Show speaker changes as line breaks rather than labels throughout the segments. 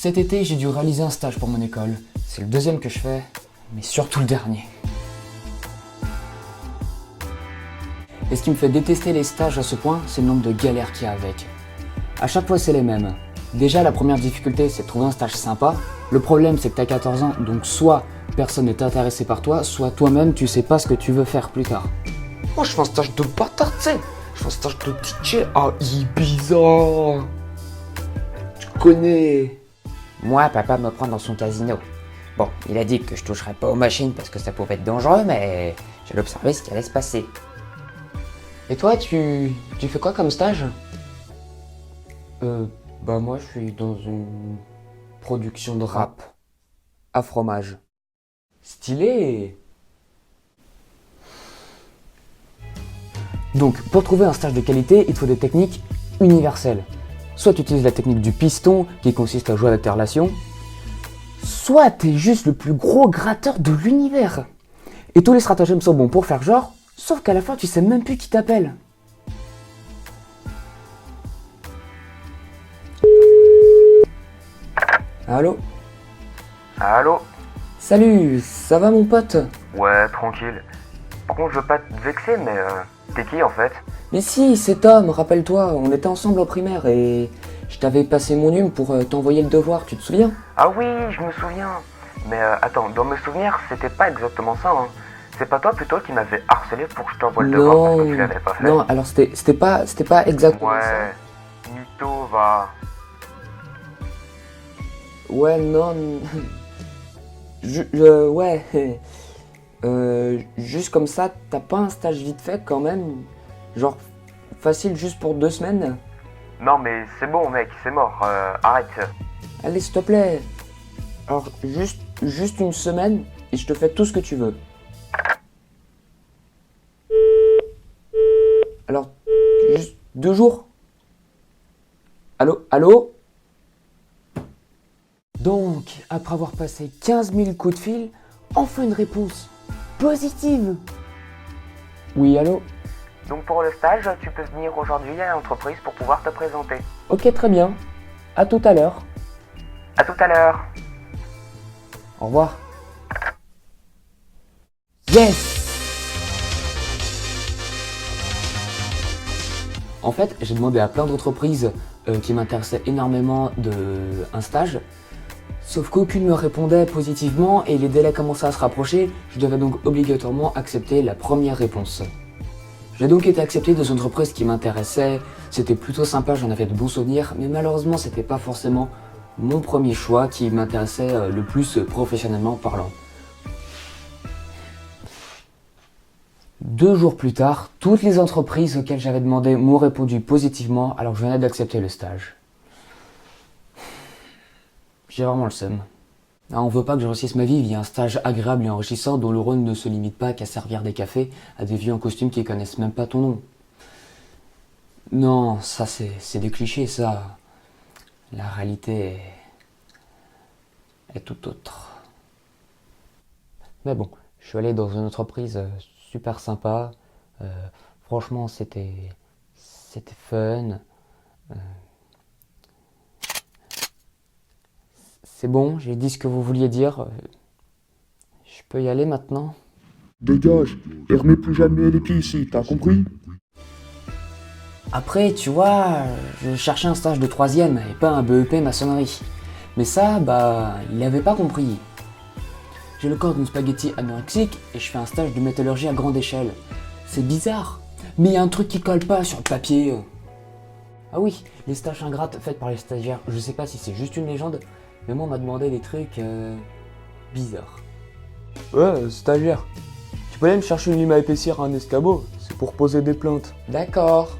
Cet été, j'ai dû réaliser un stage pour mon école. C'est le deuxième que je fais, mais surtout le dernier. Et ce qui me fait détester les stages à ce point, c'est le nombre de galères qu'il y a avec. À chaque fois, c'est les mêmes. Déjà, la première difficulté, c'est de trouver un stage sympa. Le problème, c'est que t'as 14 ans, donc soit personne n'est intéressé par toi, soit toi-même, tu sais pas ce que tu veux faire plus tard.
Moi, je fais un stage de bâtard, tu sais. Je fais un stage de DJ à Ibiza. Tu connais.
Moi, papa me prend dans son casino. Bon, il a dit que je toucherais pas aux machines parce que ça pouvait être dangereux, mais j'ai observé ce qui allait se passer.
Et toi, tu fais quoi comme stage?
Bah moi, je suis dans une production de rap à fromage.
Stylé! Donc, pour trouver un stage de qualité, il te faut des techniques universelles. Soit tu utilises la technique du piston, qui consiste à jouer avec tes relations, soit t'es juste le plus gros gratteur de l'univers. Et tous les stratagèmes sont bons pour faire genre, sauf qu'à la fin, tu sais même plus qui t'appelle. Allô?
Allô?
Salut, ça va mon pote?
Ouais, tranquille. Par contre, je veux pas te vexer, mais t'es qui en fait?
Mais si, c'est Tom, rappelle-toi, on était ensemble en primaire et je t'avais passé mon hume pour t'envoyer le devoir, tu te souviens?
Ah oui, je me souviens. Mais attends, dans mes souvenirs, c'était pas exactement ça, hein. C'est pas toi plutôt qui m'avais harcelé pour que je t'envoie le devoir parce que tu l'avais pas fait?
Non, alors c'était pas exactement ça.
Ouais, mytho, va.
Ouais, non. Ouais. Juste comme ça, t'as pas un stage vite fait quand même? Genre facile juste pour 2 semaines?
Non mais c'est bon mec, c'est mort, arrête.
Allez, s'il te plaît. Alors, juste une semaine et je te fais tout ce que tu veux. Alors, juste 2 jours? Allô? Allô? Donc, après avoir passé 15 000 coups de fil, enfin une réponse positive. Oui, allô?
Donc pour le stage, tu peux venir aujourd'hui à l'entreprise pour pouvoir te présenter.
Ok, très bien. À tout à l'heure.
À tout à l'heure.
Au revoir. Yes! En fait, j'ai demandé à plein d'entreprises qui m'intéressaient énormément un stage. Sauf qu'aucune me répondait positivement et les délais commençaient à se rapprocher, je devais donc obligatoirement accepter la première réponse. J'ai donc été accepté dans une entreprise qui m'intéressait, c'était plutôt sympa, j'en avais de bons souvenirs, mais malheureusement c'était pas forcément mon premier choix qui m'intéressait le plus professionnellement parlant. 2 jours plus tard, toutes les entreprises auxquelles j'avais demandé m'ont répondu positivement alors que je venais d'accepter le stage. J'ai vraiment le seum. Ah, on veut pas que je réussisse ma vie via un stage agréable et enrichissant dont le rôle ne se limite pas qu'à servir des cafés à des vieux en costume qui connaissent même pas ton nom. Non, ça c'est des clichés ça. La réalité est tout autre. Mais bon, je suis allé dans une entreprise super sympa. Franchement, c'était fun. C'est bon, j'ai dit ce que vous vouliez dire. Je peux y aller maintenant?
Dégage, et remets plus jamais les pieds ici, t'as compris?
Après, tu vois, je cherchais un stage de 3e et pas un BEP maçonnerie. Mais ça, il avait pas compris. J'ai le corps d'une spaghetti anorexique et je fais un stage de métallurgie à grande échelle. C'est bizarre, mais il y a un truc qui colle pas sur le papier. Ah oui, les stages ingrates faites par les stagiaires, je sais pas si c'est juste une légende, mais moi on m'a demandé des trucs bizarres.
Ouais, stagiaire. Tu peux aller me chercher une lime à épaissir à un escabeau? C'est pour poser des plaintes.
D'accord.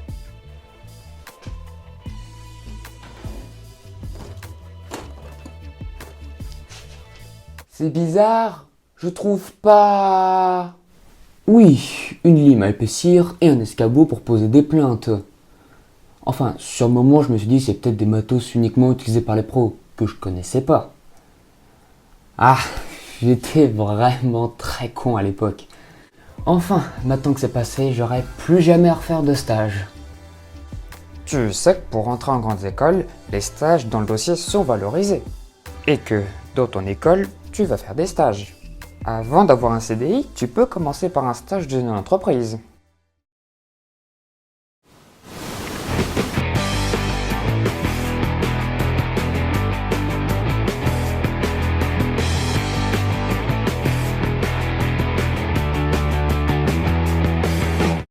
C'est bizarre, je trouve pas... Oui, une lime à épaissir et un escabeau pour poser des plaintes. Enfin, sur le moment, je me suis dit c'est peut-être des matos uniquement utilisés par les pros, que je connaissais pas. Ah, j'étais vraiment très con à l'époque. Enfin, maintenant que c'est passé, j'aurai plus jamais à refaire de stage.
Tu sais que pour rentrer en grande école, les stages dans le dossier sont valorisés. et que dans ton école, tu vas faire des stages. Avant d'avoir un CDI, tu peux commencer par un stage d'une entreprise.